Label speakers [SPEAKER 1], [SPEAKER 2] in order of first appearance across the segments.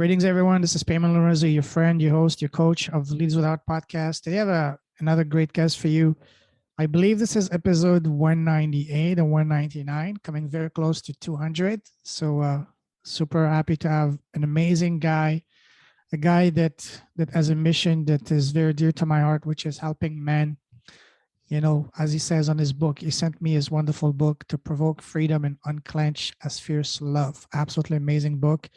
[SPEAKER 1] Greetings, everyone. This is Payman Lorenzo, your friend, your host, your coach of Leads Without podcast. Today, I have another great guest for you. I believe this is episode 198 and 199, coming very close to 200. So, super happy to have an amazing guy, a guy that has a mission that is very dear to my heart, which is helping men. You know, as he says on his book, he sent me his wonderful book, To Provoke Freedom and Unclench as Fierce Love. Absolutely amazing book.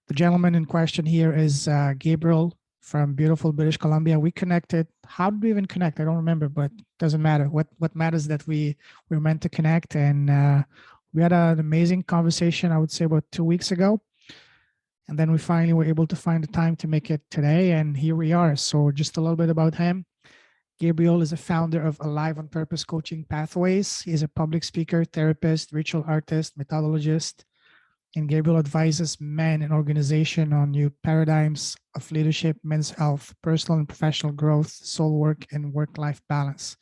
[SPEAKER 1] The gentleman in question here is Gabriel from beautiful British Columbia. We connected. How did we even connect? I don't remember, but it doesn't matter. What matters is that we're meant to connect, and we had an amazing conversation. I would say about 2 weeks ago, and then we finally were able to find the time to make it today, and here we are. So just a little bit about him. Gabriel is a founder of Alive on Purpose Coaching Pathways. He's a public speaker, therapist, ritual artist, mythologist. And Gabriel advises men and organization on new paradigms of leadership, men's health, personal and professional growth, soul work, and work-life balance.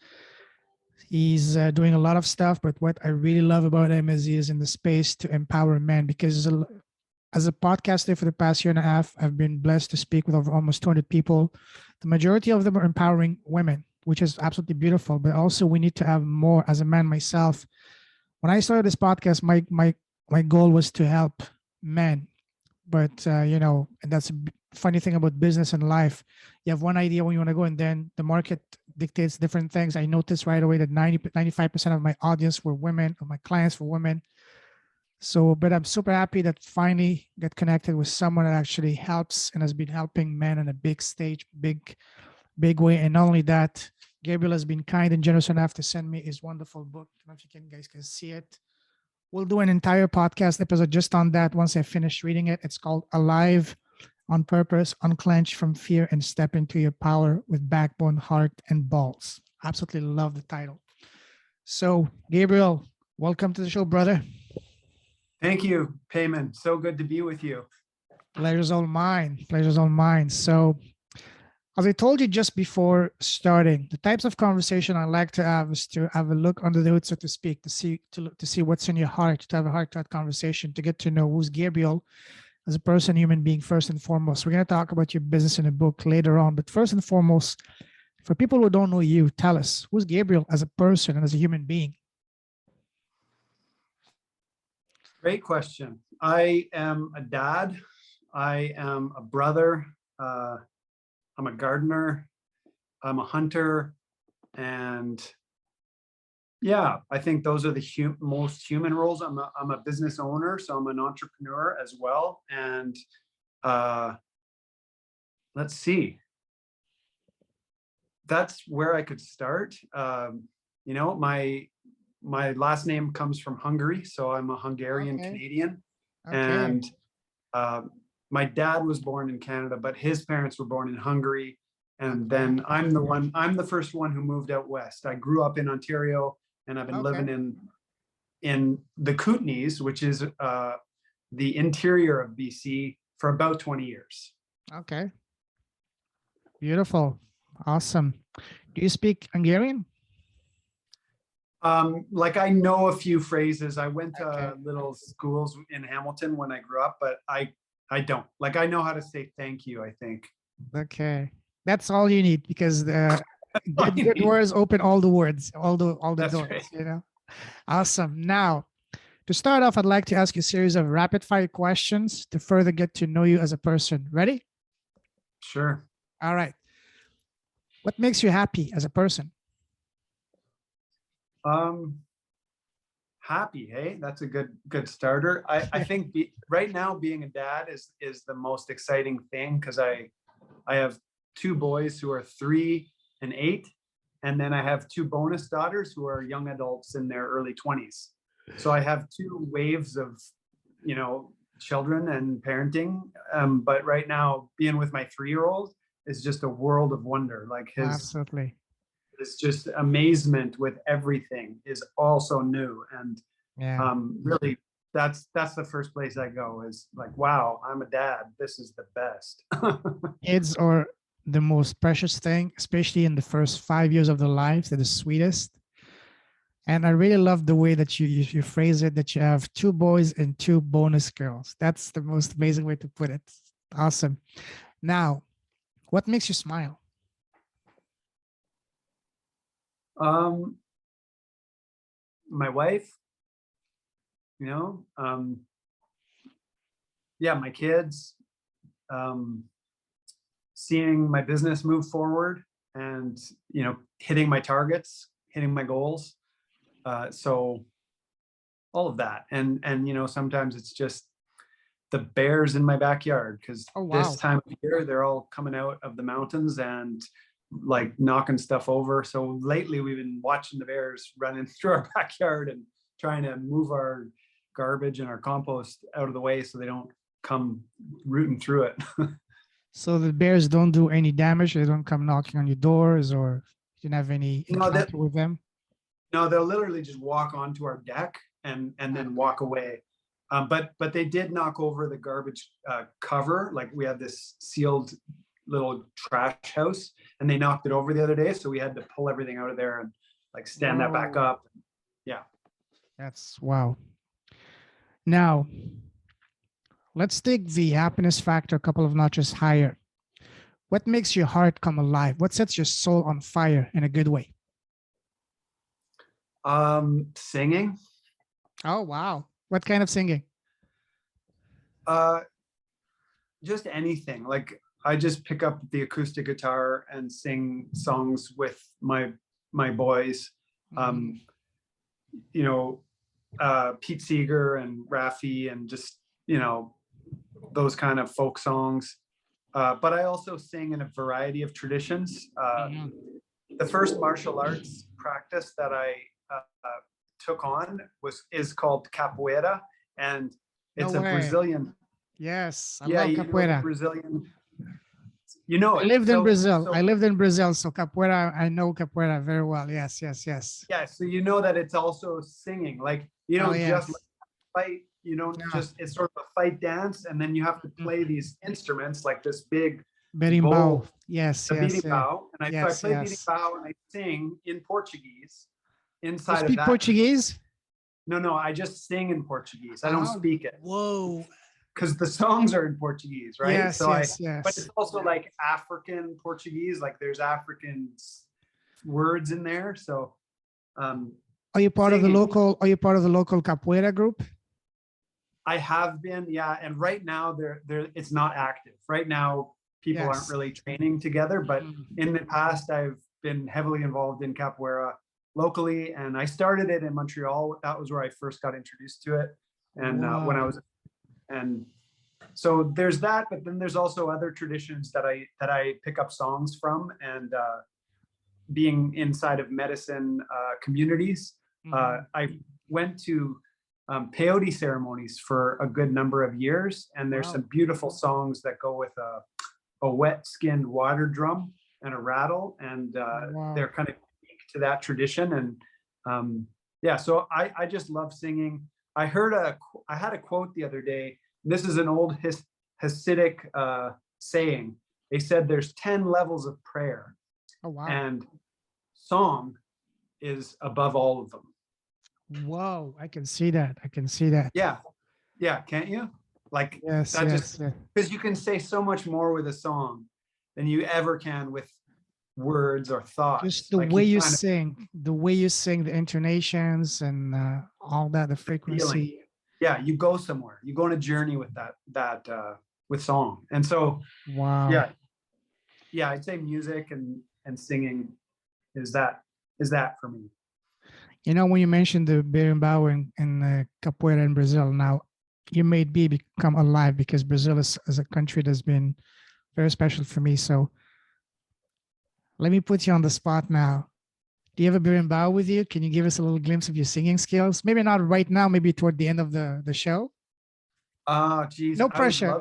[SPEAKER 1] He's doing a lot of stuff, but what I really love about him is he is in the space to empower men, because as a podcaster for the past year and a half, I've been blessed to speak with over almost 200 people. The majority of them are empowering women, which is absolutely beautiful, but also we need to have more. As a man myself, when I started this podcast, my goal was to help men, but and that's a funny thing about business and life. You have one idea when you want to go, and then the market dictates different things. I noticed right away that 95% of my audience were women, or my clients were women. So, but I'm super happy that finally got connected with someone that actually helps and has been helping men on a big stage, big way. And not only that, Gabriel has been kind and generous enough to send me his wonderful book. I don't know if you guys can see it. We'll do an entire podcast episode just on that once I finish reading it. It's called Alive on Purpose, Unclench from Fear and Step into Your Power with Backbone, Heart, and Balls. Absolutely love the title. So, Gabriel, welcome to the show, brother.
[SPEAKER 2] Thank you, Payman. So good to be with you.
[SPEAKER 1] Pleasure's all mine. Pleasure's all mine. So, as I told you just before starting, the types of conversation I like to have is to have a look under the hood, so to speak, to see what's in your heart, to have a heart-to-heart conversation, to get to know who's Gabriel as a person, human being, first and foremost. We're going to talk about your business in a book later on, but first and foremost, for people who don't know you, tell us, who's Gabriel as a person and as a human being?
[SPEAKER 2] Great question. I am a dad. I am a brother. I'm a gardener, I'm a hunter, and yeah, I think those are the most human roles. I'm a business owner, so I'm an entrepreneur as well. And let's see, that's where I could start. My last name comes from Hungary, so I'm a Hungarian Canadian, and my dad was born in Canada, but his parents were born in Hungary. And then I'm the first one who moved out west. I grew up in Ontario, and I've been living in the Kootenays, which is the interior of BC, for about 20 years.
[SPEAKER 1] Okay. Beautiful. Awesome. Do you speak Hungarian?
[SPEAKER 2] Like, I know a few phrases. I went to little schools in Hamilton when I grew up, but I don't. Like, I know how to say thank you, I think.
[SPEAKER 1] Okay. That's all you need, because the good words open all the words, all the doors, right. You know? Awesome. Now, to start off, I'd like to ask you a series of rapid fire questions to further get to know you as a person. Ready?
[SPEAKER 2] Sure.
[SPEAKER 1] All right. What makes you happy as a person?
[SPEAKER 2] Happy, hey, that's a good starter. I think right now being a dad is the most exciting thing, because I have two boys who are 3 and 8, and then I have 2 bonus daughters who are young adults in their early 20s. So I have 2 waves of children and parenting. But right now, being with my 3-year-old is just a world of wonder. Like,
[SPEAKER 1] absolutely.
[SPEAKER 2] It's just amazement with everything is also new. And really, that's the first place I go, is like, wow, I'm a dad. This is the best.
[SPEAKER 1] Kids are the most precious thing, especially in the first 5 years of their lives. They're the sweetest. And I really love the way that you phrase it, that you have 2 boys and 2 bonus girls. That's the most amazing way to put it. Awesome. Now, what makes you smile?
[SPEAKER 2] My wife, yeah, my kids, seeing my business move forward and, hitting my targets, hitting my goals. So all of that. And, sometimes it's just the bears in my backyard, because
[SPEAKER 1] Oh,
[SPEAKER 2] this
[SPEAKER 1] wow.
[SPEAKER 2] time of year, they're all coming out of the mountains and like knocking stuff over. So lately we've been watching the bears running through our backyard and trying to move our garbage and our compost out of the way so they don't come rooting through it.
[SPEAKER 1] So the bears don't do any damage. They don't come knocking on your doors, or you don't have any
[SPEAKER 2] No,
[SPEAKER 1] encounter with them.
[SPEAKER 2] No, they'll literally just walk onto our deck and then walk away. But they did knock over the garbage cover. Like we have this sealed little trash house, and they knocked it over the other day. So we had to pull everything out of there and like stand that back up. Yeah.
[SPEAKER 1] That's wow. Now, let's take the happiness factor a couple of notches higher. What makes your heart come alive? What sets your soul on fire in a good way?
[SPEAKER 2] Singing.
[SPEAKER 1] Oh, wow. What kind of singing?
[SPEAKER 2] Just anything. Like I just pick up the acoustic guitar and sing songs with my boys. Pete Seeger and Raffi and just, those kind of folk songs. But I also sing in a variety of traditions. The first martial arts practice that I took on is called Capoeira, and it's a Brazilian.
[SPEAKER 1] Yes, I love Capoeira.
[SPEAKER 2] Brazilian. You know it.
[SPEAKER 1] I lived in Brazil. I lived in Brazil, so Capoeira, I know Capoeira very well. Yes.
[SPEAKER 2] Yeah, so you know that it's also singing. Like you don't just fight. You don't just. It's sort of a fight dance, and then you have to play these instruments like this big
[SPEAKER 1] berimbau. Yes.
[SPEAKER 2] Berimbau, and I play berimbau and I sing in Portuguese. Inside
[SPEAKER 1] you speak
[SPEAKER 2] of that,
[SPEAKER 1] Portuguese?
[SPEAKER 2] No, I just sing in Portuguese. I don't speak it.
[SPEAKER 1] Whoa.
[SPEAKER 2] Because the songs are in Portuguese, right?
[SPEAKER 1] Yes, yes.
[SPEAKER 2] But it's also like African Portuguese, like there's African words in there. So
[SPEAKER 1] are you part of the local Capoeira group?
[SPEAKER 2] I have been, yeah. And right now it's not active. Right now people aren't really training together, but in the past I've been heavily involved in Capoeira locally, and I started it in Montreal. That was where I first got introduced to it. And when I was, and so there's that, but then there's also other traditions that I pick up songs from, and being inside of medicine communities, I went to peyote ceremonies for a good number of years, and there's some beautiful songs that go with a wet-skinned water drum and a rattle, and they're kind of unique to that tradition. And so I just love singing. I had a quote the other day. This is an old Hasidic saying. They said there's 10 levels of prayer.
[SPEAKER 1] Oh, wow.
[SPEAKER 2] And song is above all of them.
[SPEAKER 1] Whoa, I can see that.
[SPEAKER 2] Yeah, can't you? Like,
[SPEAKER 1] yes,
[SPEAKER 2] because you can say so much more with a song than you ever can with words or thoughts.
[SPEAKER 1] Just the way you sing, the intonations and all that, the frequency.
[SPEAKER 2] Feeling. Yeah, you go somewhere. You go on a journey with that with song. And so,
[SPEAKER 1] wow.
[SPEAKER 2] Yeah, I'd say music and singing is that for me.
[SPEAKER 1] When you mentioned the berimbau and capoeira in Brazil, now you made me become alive, because Brazil is a country that's been very special for me. So let me put you on the spot now. Do you have a berimbau with you? Can you give us a little glimpse of your singing skills? Maybe not right now, maybe toward the end of the show.
[SPEAKER 2] Geez,
[SPEAKER 1] no pressure.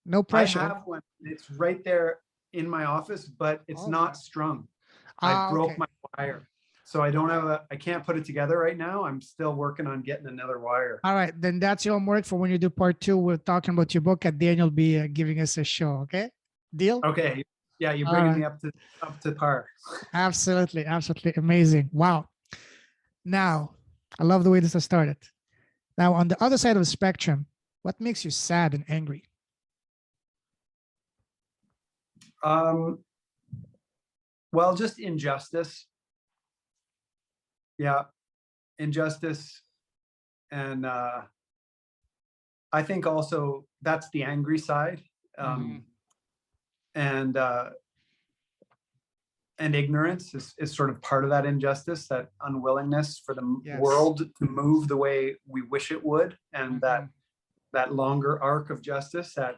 [SPEAKER 1] No pressure.
[SPEAKER 2] I have one. It's right there in my office, but it's not strung. I broke my wire. So I can't put it together right now. I'm still working on getting another wire.
[SPEAKER 1] All right, then that's your homework for when you do part 2. We're talking about your book, and Daniel will be giving us a show. Okay, deal?
[SPEAKER 2] Okay. Yeah, you're bringing me up to par.
[SPEAKER 1] Absolutely amazing. Wow. Now, I love the way this has started. Now, on the other side of the spectrum, what makes you sad and angry?
[SPEAKER 2] Well, just injustice. Yeah, injustice. And I think also that's the angry side. And ignorance is sort of part of that injustice, that unwillingness for the world to move the way we wish it would, and that longer arc of justice that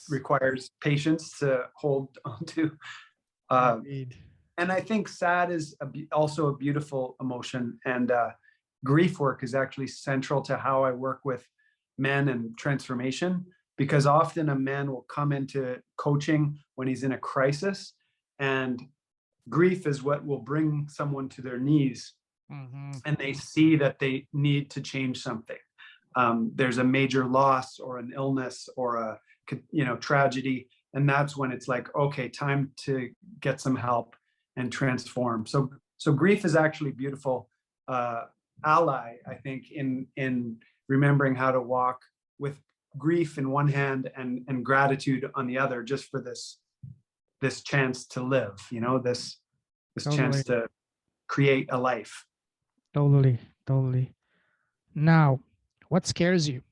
[SPEAKER 2] requires patience to hold onto. And I think sad is also a beautiful emotion, and grief work is actually central to how I work with men and transformation, because often a man will come into coaching when he's in a crisis, and grief is what will bring someone to their knees, and they see that they need to change something. There's a major loss or an illness or a tragedy, and that's when it's like, okay, time to get some help and transform. So grief is actually a beautiful ally, I think, in remembering how to walk with grief in one hand and gratitude on the other, just for this chance to live, this chance to create a life.
[SPEAKER 1] Totally. Now, what scares you?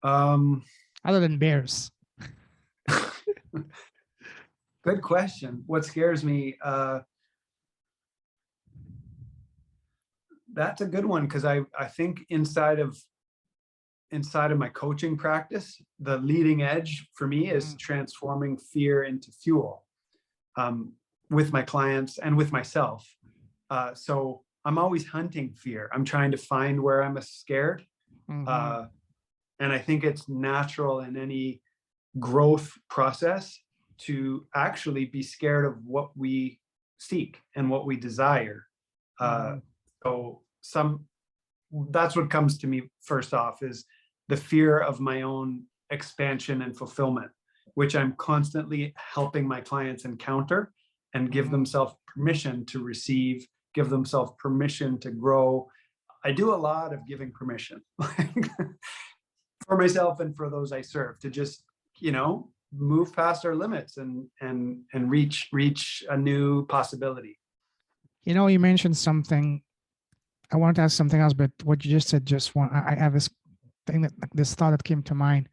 [SPEAKER 1] Other than bears.
[SPEAKER 2] Good question. What scares me? That's a good one, because I think inside of my coaching practice, the leading edge for me is transforming fear into fuel, with my clients and with myself. So I'm always hunting fear. I'm trying to find where I'm scared. And I think it's natural in any growth process to actually be scared of what we seek and what we desire. So that's what comes to me first off, is the fear of my own expansion and fulfillment, which I'm constantly helping my clients encounter and give themselves permission to receive, give themselves permission to grow. I do a lot of giving permission for myself and for those I serve, to just, move past our limits and reach a new possibility.
[SPEAKER 1] You mentioned something. I wanted to ask something else, but what you just said, I have this thing, this thought that came to mind.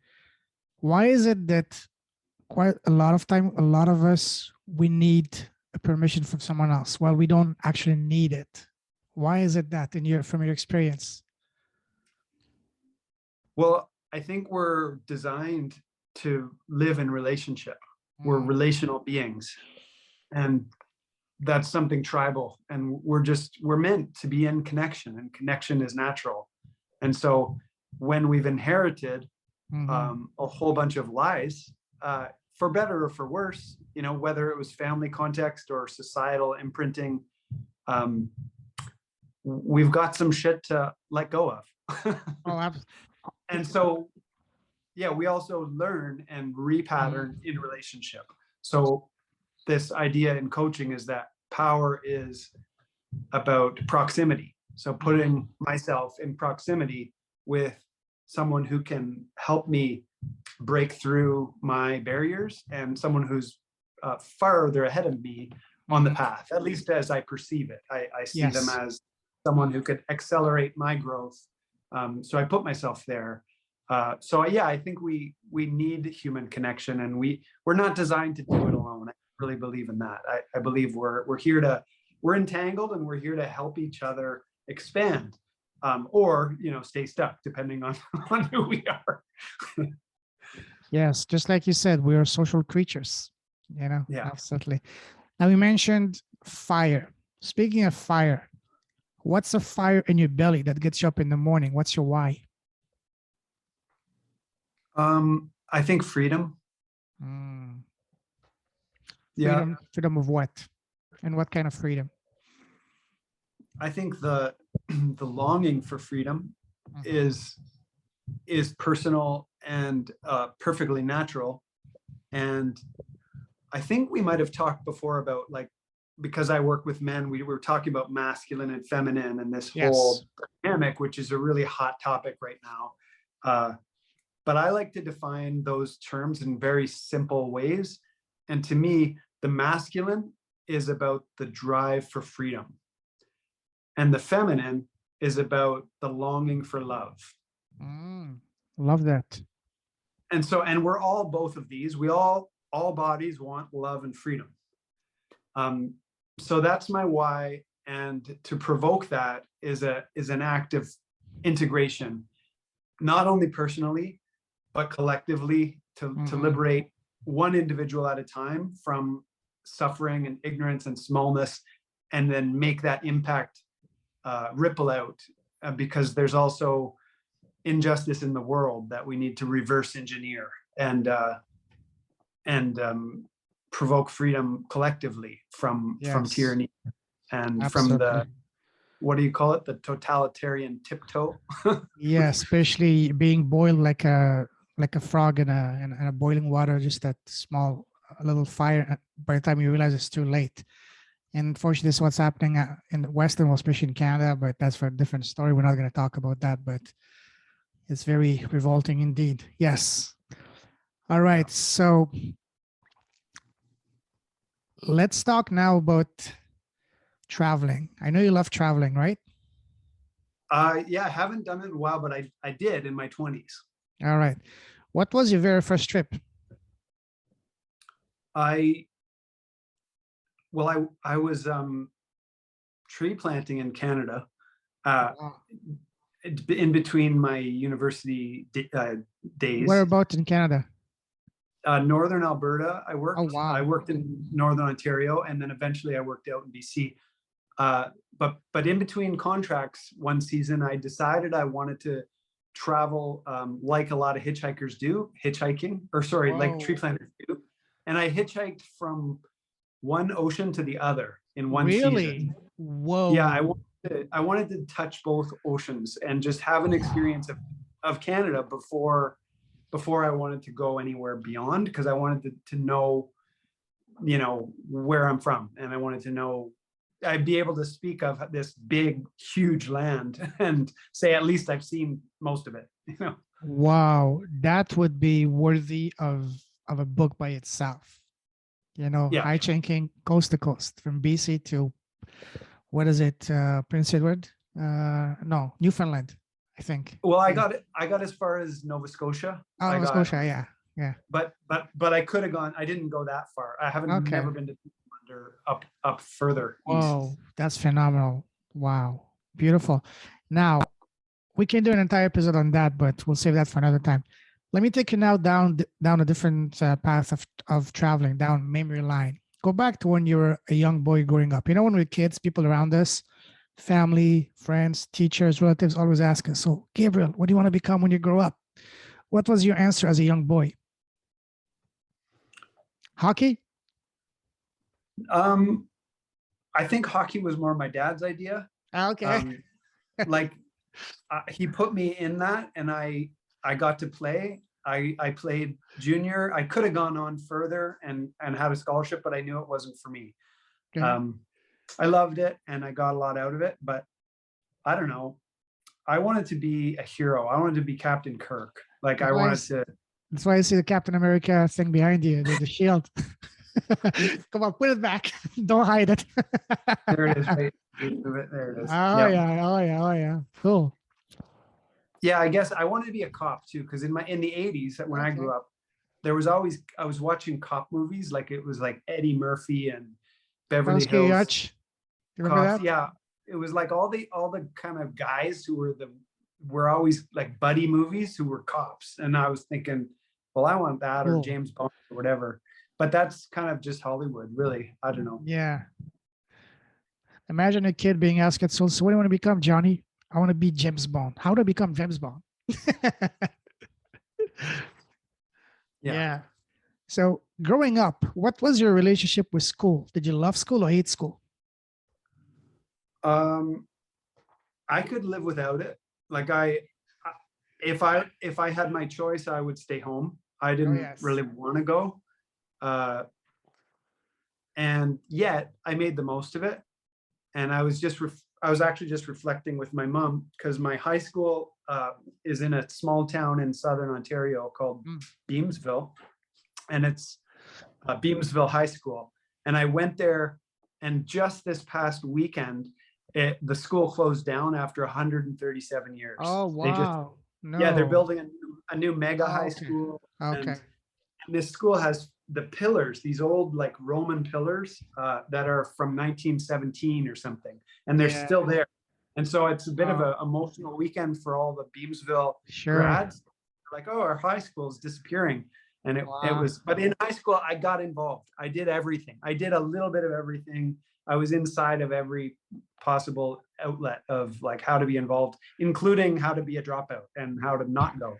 [SPEAKER 1] Why is it that quite a lot of time, a lot of us, we need a permission from someone else? Well, we don't actually need it. Why is it that, from your experience?
[SPEAKER 2] Well, I think we're designed to live in relationship. We're relational beings, and that's something tribal, and we're meant to be in connection, and connection is natural. And so when we've inherited a whole bunch of lies, for better or for worse, whether it was family context or societal imprinting, we've got some shit to let go of. And so, we also learn and repattern in relationship. So this idea in coaching is that power is about proximity. So putting myself in proximity with someone who can help me break through my barriers, and someone who's farther ahead of me on the path, at least as I perceive it. I see them as someone who could accelerate my growth. So I put myself there. I think we need human connection, and we're not designed to do it alone. I really believe in that. I believe we're entangled, and we're here to help each other expand, or stay stuck, depending on who we are.
[SPEAKER 1] Yes, just like you said, we are social creatures. Absolutely. Now, we mentioned fire. Speaking of fire, what's a fire in your belly that gets you up in the morning? What's your why?
[SPEAKER 2] I think freedom.
[SPEAKER 1] Freedom of what? And what kind of freedom?
[SPEAKER 2] I think the longing for freedom is personal and perfectly natural. And I think we might have talked before about, because I work with men, we were talking about masculine and feminine, and this whole dynamic, which is a really hot topic right now. but I like to define those terms in very simple ways. And to me, the masculine is about the drive for freedom, and the feminine is about the longing for love.
[SPEAKER 1] Love that.
[SPEAKER 2] And so, and we're all both of these. We all bodies want love and freedom. So that's my why. And to provoke that is an act of integration, not only personally, but collectively, to liberate one individual at a time from suffering and ignorance and smallness, and then make that impact ripple out, because there's also injustice in the world that we need to reverse engineer and provoke freedom collectively from tyranny and from the, what do you call it, the totalitarian tiptoe.
[SPEAKER 1] Yeah, especially being boiled like a frog in a boiling water, just that small little fire. By the time you realize it's too late. And unfortunately, this is what's happening in the Western world, especially in Canada, but that's for a different story. We're not going to talk about that, but it's very revolting indeed. Yes. All right. So let's talk now about traveling. I know you love traveling, right?
[SPEAKER 2] Yeah, I haven't done it in a while, but I did in my 20s.
[SPEAKER 1] All right. What was your very first trip?
[SPEAKER 2] I was tree planting in Canada in between my university days.
[SPEAKER 1] Whereabouts in Canada?
[SPEAKER 2] Northern Alberta. I worked.
[SPEAKER 1] Oh, wow.
[SPEAKER 2] I worked in Northern Ontario, and then eventually I worked out in BC. But in between contracts, one season I decided I wanted to travel like a lot of hitchhikers do, like tree planters do. And I hitchhiked from one ocean to the other in one season.
[SPEAKER 1] Whoa.
[SPEAKER 2] Yeah, I wanted to touch both oceans and just have an experience of Canada before I wanted to go anywhere beyond, because I wanted to know, where I'm from, and I wanted to know I'd be able to speak of this big, huge land and say, at least I've seen most of it.
[SPEAKER 1] Wow, that would be worthy of a book by itself. Hiking coast to coast from BC to, what is it, Prince Edward? No, Newfoundland, I think.
[SPEAKER 2] Well, I got as far as Nova Scotia.
[SPEAKER 1] Oh, Nova Scotia, yeah.
[SPEAKER 2] But I could have gone. I didn't go that far. I haven't never been to up further east.
[SPEAKER 1] Oh, that's phenomenal. Wow, beautiful. Now we can do an entire episode on that, but we'll save that for another time. Let me take you now down a different path of traveling, down memory line. Go back to when you were a young boy growing up. When we're kids, people around us, family, friends, teachers, relatives always ask us, so Gabriel, what do you want to become when you grow up? What was your answer as a young boy? Hockey?
[SPEAKER 2] I think hockey was more my dad's idea.
[SPEAKER 1] Okay.
[SPEAKER 2] He put me in that, and I got to play. I played junior. I could have gone on further and had a scholarship, but I knew it wasn't for me. Okay. I loved it and I got a lot out of it, but I don't know. I wanted to be a hero. I wanted to be Captain Kirk. That's
[SPEAKER 1] why I see the Captain America thing behind you, the shield. Come on, put it back. Don't hide it.
[SPEAKER 2] There it is. Right. There it is.
[SPEAKER 1] Oh, yep. Oh yeah. Cool.
[SPEAKER 2] Yeah, I guess I wanted to be a cop too, because in the 80s, when I grew up, I was watching cop movies, like it was like Eddie Murphy and Beverly Hills.
[SPEAKER 1] You remember that?
[SPEAKER 2] Yeah, it was like all the kind of guys who were always like buddy movies who were cops, and I was thinking, well, I want that, or James Bond or whatever. But that's kind of just Hollywood, really. I don't know.
[SPEAKER 1] Yeah. Imagine a kid being asked at school, so what do you want to become, Johnny? I want to be James Bond. How do I become James Bond? Yeah. So growing up, what was your relationship with school? Did you love school or hate school?
[SPEAKER 2] I could live without it. Like if I had my choice, I would stay home. I didn't really want to go. And yet I made the most of it. And I was just, I was actually just reflecting with my mom because my high school is in a small town in Southern Ontario called Beamsville, and it's Beamsville High School. And I went there, and just this past weekend, the school closed down after 137 years.
[SPEAKER 1] Oh, wow.
[SPEAKER 2] Yeah, they're building a new mega high
[SPEAKER 1] okay.
[SPEAKER 2] school.
[SPEAKER 1] Okay.
[SPEAKER 2] And this school has the pillars, these old like Roman pillars that are from 1917 or something, and they're still there. And so it's a bit of an emotional weekend for all the Beamsville grads. Like, oh, our high school is disappearing. And it was, but in high school, I got involved. I did everything. I did a little bit of everything. I was inside of every possible outlet of like how to be involved, including how to be a dropout and how to not go.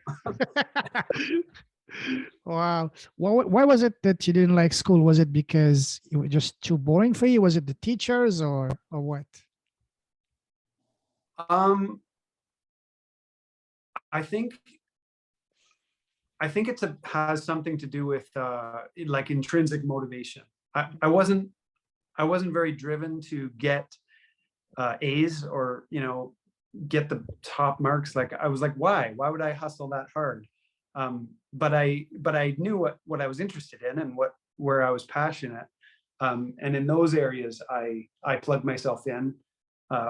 [SPEAKER 1] Wow. Why was it that you didn't like school? Was it because it was just too boring for you? Was it the teachers or what?
[SPEAKER 2] I think has something to do with like intrinsic motivation. I wasn't very driven to get A's or, you know, get the top marks. Like I was like, why would I hustle that hard? But I knew what I was interested in and where I was passionate. And in those areas, I plugged myself in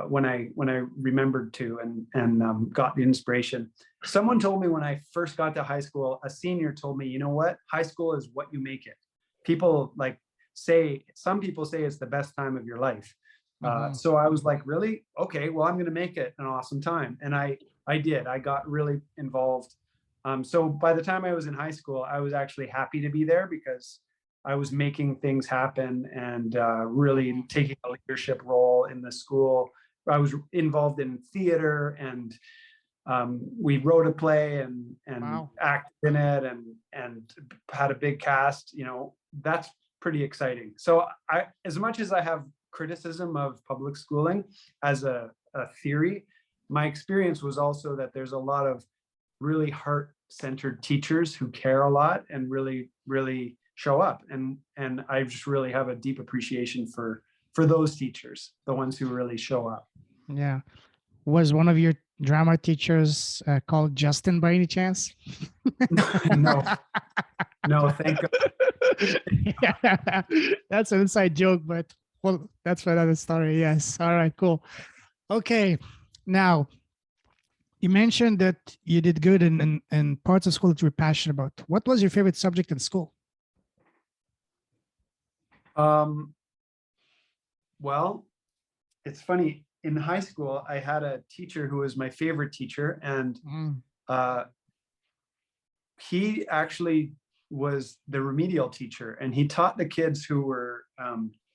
[SPEAKER 2] when I remembered to and got the inspiration. Someone told me when I first got to high school, a senior told me, you know what, high school is what you make it. People like some people say it's the best time of your life. So I was like, really? Okay, well, I'm going to make it an awesome time. And I did. I got really involved. So by the time I was in high school, I was actually happy to be there because I was making things happen and really taking a leadership role in the school. I was involved in theater, and we wrote a play and acted in it and had a big cast. You know, that's pretty exciting. So as much as I have criticism of public schooling as a theory, my experience was also that there's a lot of really heart-centered teachers who care a lot and really, really show up. And I just really have a deep appreciation for those teachers, the ones who really show up.
[SPEAKER 1] Yeah. Was one of your drama teachers called Justin by any chance?
[SPEAKER 2] No, thank God.
[SPEAKER 1] Yeah, that's an inside joke, but well, that's for another story. Yes. All right, cool. Okay. Now, you mentioned that you did good in parts of school that you were passionate about. What was your favorite subject in school?
[SPEAKER 2] Well, it's funny. In high school, I had a teacher who was my favorite teacher, and he actually was the remedial teacher, and he taught the kids who were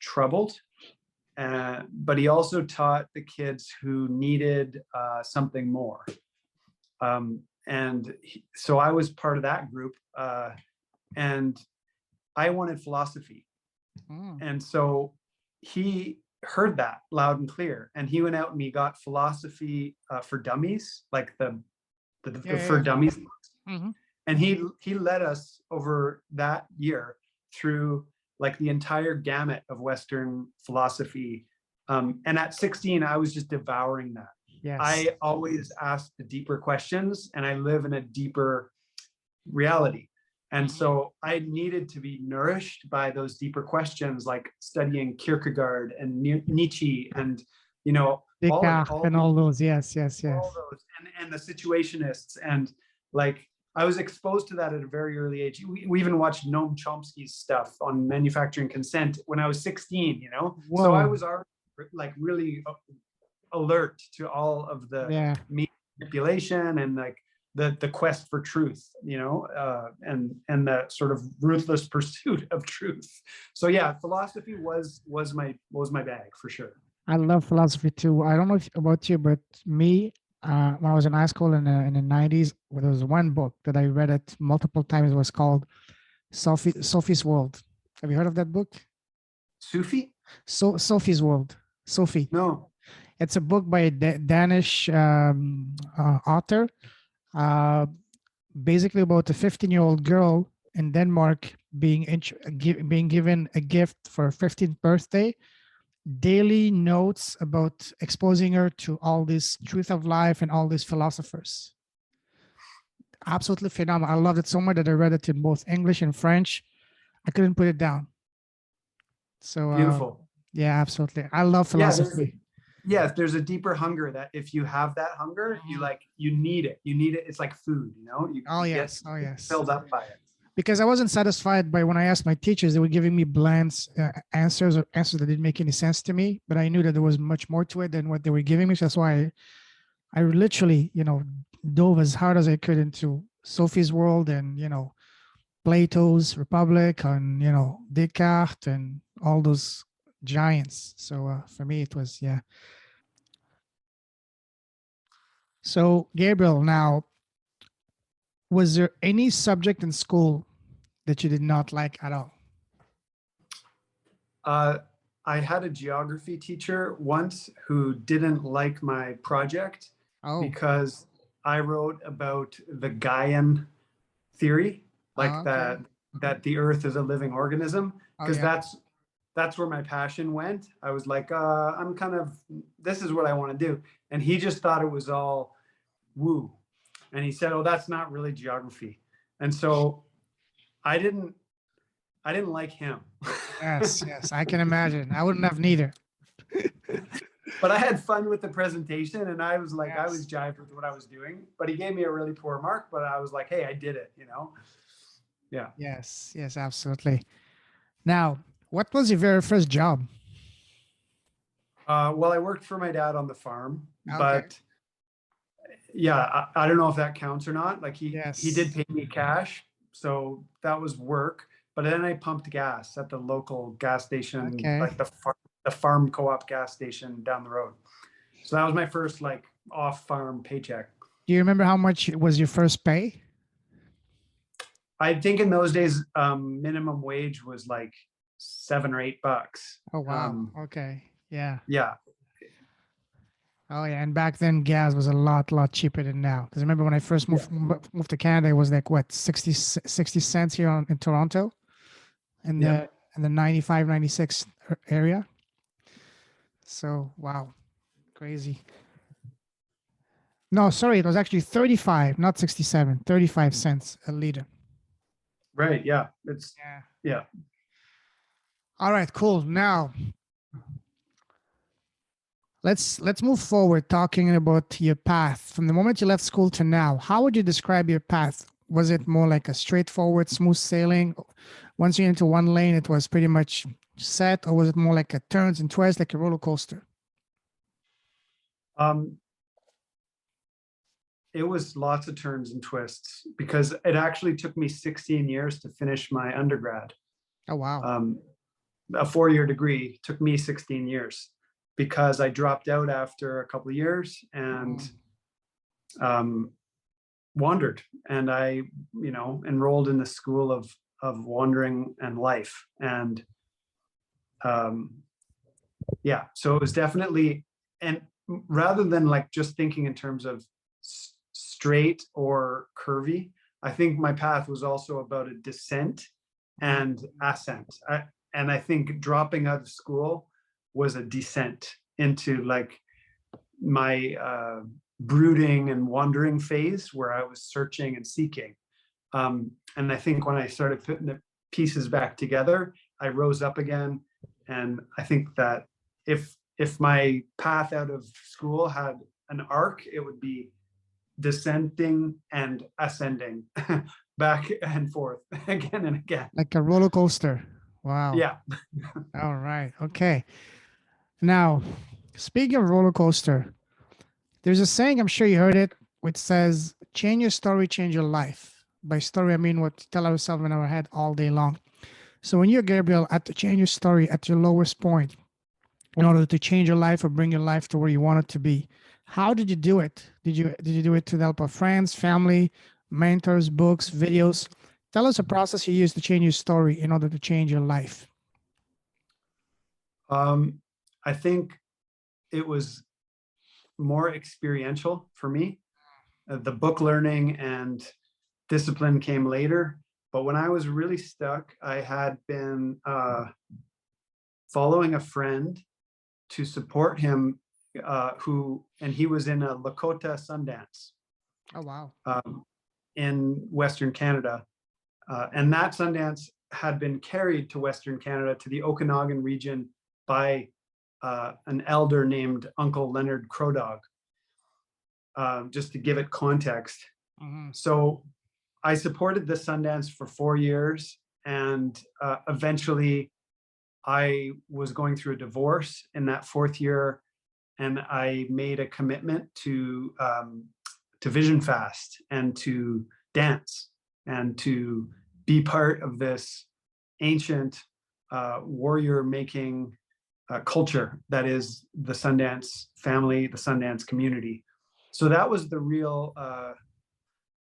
[SPEAKER 2] troubled, but he also taught the kids who needed something more. So I was part of that group, and I wanted philosophy. And so he heard that loud and clear, and he went out and he got philosophy for dummies, like the for dummies. And he led us over that year through like the entire gamut of Western philosophy. And at 16, I was just devouring that. Yes. I always ask the deeper questions, and I live in a deeper reality. And so I needed to be nourished by those deeper questions, like studying Kierkegaard and Nietzsche and, you know,
[SPEAKER 1] all those. Yes.
[SPEAKER 2] All those, and the situationists. And like, I was exposed to that at a very early age. We even watched Noam Chomsky's stuff on manufacturing consent when I was 16, you know? Whoa. So I was already like really alert to all of the manipulation and like the quest for truth, you know, and the sort of ruthless pursuit of truth. So yeah, philosophy was my bag for sure.
[SPEAKER 1] I love philosophy too. I don't know about you, but me, when I was in high school in the 90s, there was one book that I read it multiple times. It was called Sophie's World. Have you heard of that book?
[SPEAKER 2] Sufi?
[SPEAKER 1] Sophie's World. Sophie.
[SPEAKER 2] No.
[SPEAKER 1] It's a book by a Danish author, basically about a 15-year-old girl in Denmark being given a gift for her 15th birthday daily notes about exposing her to all this truth of life and all these philosophers. Absolutely phenomenal. I loved it so much that I read it in both English and French. I couldn't put it down. So
[SPEAKER 2] Beautiful.
[SPEAKER 1] yeah, absolutely. I love
[SPEAKER 2] Yeah,
[SPEAKER 1] philosophy.
[SPEAKER 2] there's a deeper hunger that if you have that hunger, you need it. You need it. It's like food, you
[SPEAKER 1] Oh
[SPEAKER 2] get
[SPEAKER 1] yes. Oh yes.
[SPEAKER 2] filled up by it.
[SPEAKER 1] Because I wasn't satisfied by when I asked my teachers, they were giving me bland answers or answers that didn't make any sense to me. But I knew that there was much more to it than what they were giving me. So that's why I literally, dove as hard as I could into Sophie's world and, Plato's Republic and, Descartes and all those giants. So for me, it was, yeah. So Gabriel, now, was there any subject in school that you did not like at all?
[SPEAKER 2] I had a geography teacher once who didn't like my project
[SPEAKER 1] Oh,
[SPEAKER 2] because I wrote about the Gaian theory, like
[SPEAKER 1] okay.
[SPEAKER 2] that the Earth is a living organism,
[SPEAKER 1] Oh,
[SPEAKER 2] because
[SPEAKER 1] yeah.
[SPEAKER 2] that's where my passion went. I was like, this is what I want to do, and he just thought it was all woo, and he said, "Oh, that's not really geography," and so I didn't I didn't like him.
[SPEAKER 1] Yes, yes, I can imagine. I wouldn't have neither.
[SPEAKER 2] But I had fun with the presentation, and I was like, I was
[SPEAKER 1] Yes,
[SPEAKER 2] jived with what I was doing. But he gave me a really poor mark, but I was like, hey, I did it, Yeah.
[SPEAKER 1] yes, yes, absolutely. Now, what was your very first job?
[SPEAKER 2] Well, I worked for my dad on the farm,
[SPEAKER 1] Okay.
[SPEAKER 2] but yeah, I don't know if that counts or not. Like he did
[SPEAKER 1] Yes.
[SPEAKER 2] pay me cash, so that was work. But then I pumped gas at the local gas station, like
[SPEAKER 1] Okay.
[SPEAKER 2] the farm co-op gas station down the road. So that was my first like off-farm paycheck.
[SPEAKER 1] Do you remember how much was your first pay?
[SPEAKER 2] I think in those days, minimum wage was like $7 or $8.
[SPEAKER 1] Oh, wow. Okay. Yeah.
[SPEAKER 2] Yeah,
[SPEAKER 1] Oh, yeah. And back then, gas was a lot cheaper than now. Because remember when I first
[SPEAKER 2] yeah,
[SPEAKER 1] moved to Canada, it was like what, 60 cents here in Toronto in
[SPEAKER 2] yeah.
[SPEAKER 1] the 95, 96 area. So, wow, crazy. No, sorry, it was actually 35, not 67, 35 cents a liter.
[SPEAKER 2] Right. Yeah. It's
[SPEAKER 1] Yeah.
[SPEAKER 2] yeah.
[SPEAKER 1] All right, cool. Now, let's move forward talking about your path from the moment you left school to now. How would you describe your path? Was it more like a straightforward smooth sailing? Once you're into one lane it was pretty much set, or was it more like a turns and twists like a roller coaster?
[SPEAKER 2] Um, it was lots of turns and twists because it actually took me 16 years to finish my undergrad.
[SPEAKER 1] Oh, wow.
[SPEAKER 2] Um, a 4-year degree took me 16 years because I dropped out after a couple of years and
[SPEAKER 1] Mm.
[SPEAKER 2] um, wandered, and I enrolled in the school of wandering and life, and um, yeah, so it was definitely, and rather than like just thinking in terms of straight or curvy, I think my path was also about a descent and ascent. And I think dropping out of school was a descent into like my brooding and wandering phase where I was searching and seeking. And I think when I started putting the pieces back together, I rose up again. And I think that if my path out of school had an arc, it would be descending and ascending back and forth again and again.
[SPEAKER 1] Like a roller coaster. Wow.
[SPEAKER 2] Yeah.
[SPEAKER 1] All right. Okay. Now, speaking of roller coaster, there's a saying, I'm sure you heard it, which says, change your story, change your life. By story, I mean what we tell ourselves in our head all day long. So when you're Gabriel at the change your story at your lowest point, in order to change your life or bring your life to where you want it to be, how did you do it? Did you do it to the help of friends, family, mentors, books, videos? Tell us a process you used to change your story in order to change your life.
[SPEAKER 2] I think it was more experiential for me. The book learning and discipline came later. But when I was really stuck, I had been following a friend to support him, and he was in a Lakota Sundance.
[SPEAKER 1] Oh, wow.
[SPEAKER 2] In Western Canada. And that Sundance had been carried to Western Canada, to the Okanagan region, by an elder named Uncle Leonard Crowdog, just to give it context.
[SPEAKER 1] Mm-hmm.
[SPEAKER 2] So I supported the Sundance for 4 years, and eventually I was going through a divorce in that 4th year, and I made a commitment to vision fast and to dance and to be part of this ancient warrior making culture that is the Sundance family, the Sundance community. So that was the real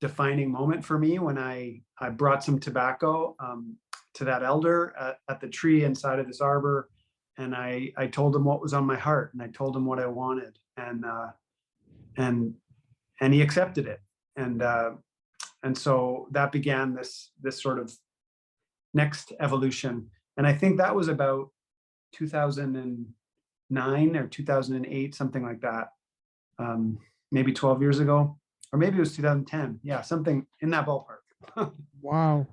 [SPEAKER 2] defining moment for me, when I brought some tobacco to that elder at the tree inside of this arbor, and I told him what was on my heart, and I told him what I wanted, and he accepted it, and so that began this sort of next evolution. And I think that was about 2009 or 2008, something like that, maybe 12 years ago, or maybe it was 2010. Yeah, something in that ballpark.
[SPEAKER 1] Wow.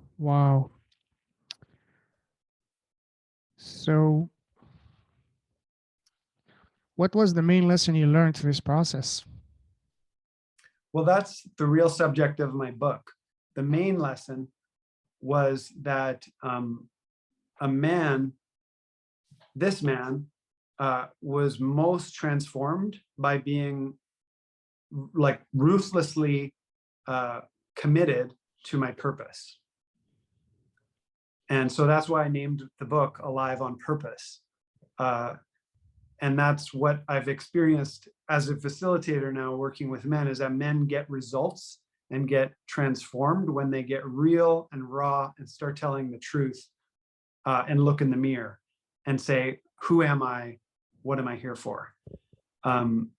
[SPEAKER 1] So what was the main lesson you learned through this process?
[SPEAKER 2] Well, that's the real subject of my book. The main lesson was that this man was most transformed by being like ruthlessly committed to my purpose. And so that's why I named the book Alive on Purpose. And that's what I've experienced as a facilitator now, working with men, is that men get results and get transformed when they get real and raw and start telling the truth, and look in the mirror and say, who am I? What am I here for? And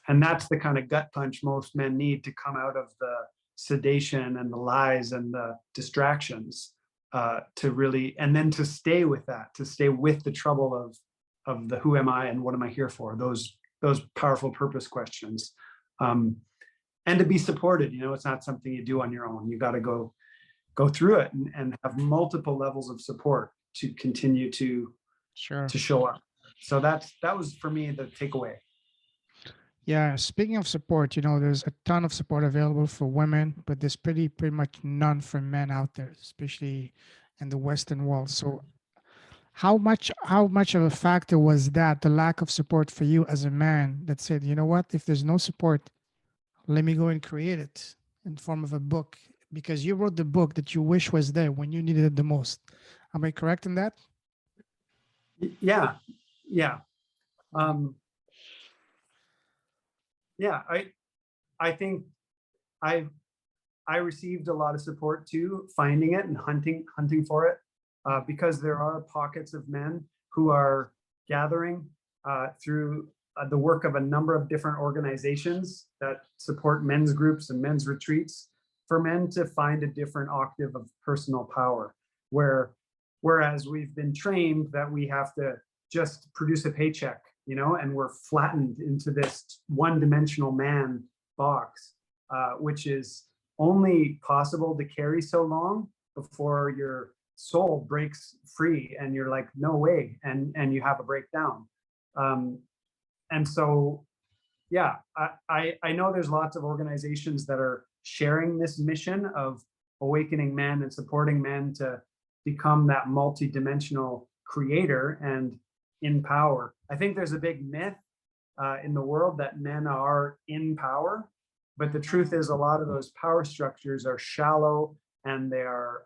[SPEAKER 2] that's the kind of gut punch most men need to come out of the sedation and the lies and the distractions, to really, and then to stay with that, to stay with the trouble of the who am I and what am I here for? Those powerful purpose questions, and to be supported. It's not something you do on your own. You got to go through it and have multiple levels of support to continue to show up. So that was for me the takeaway.
[SPEAKER 1] Yeah, speaking of support, there's a ton of support available for women, but there's pretty much none for men out there, especially in the Western world. So how much of a factor was that, the lack of support for you as a man, that said, you know what, if there's no support, let me go and create it in form of a book, because you wrote the book that you wish was there when you needed it the most. Am I correct in that?
[SPEAKER 2] Yeah. I think I received a lot of support too, finding it and hunting for it, because there are pockets of men who are gathering through the work of a number of different organizations that support men's groups and men's retreats, for men to find a different octave of personal power, whereas we've been trained that we have to just produce a paycheck, and we're flattened into this one-dimensional man box, which is only possible to carry so long before your soul breaks free and you're like, no way, and you have a breakdown. And so, yeah, I know there's lots of organizations that are sharing this mission of awakening men and supporting men to become that multidimensional creator and in power. I think there's a big myth in the world that men are in power, but the truth is a lot of those power structures are shallow and they are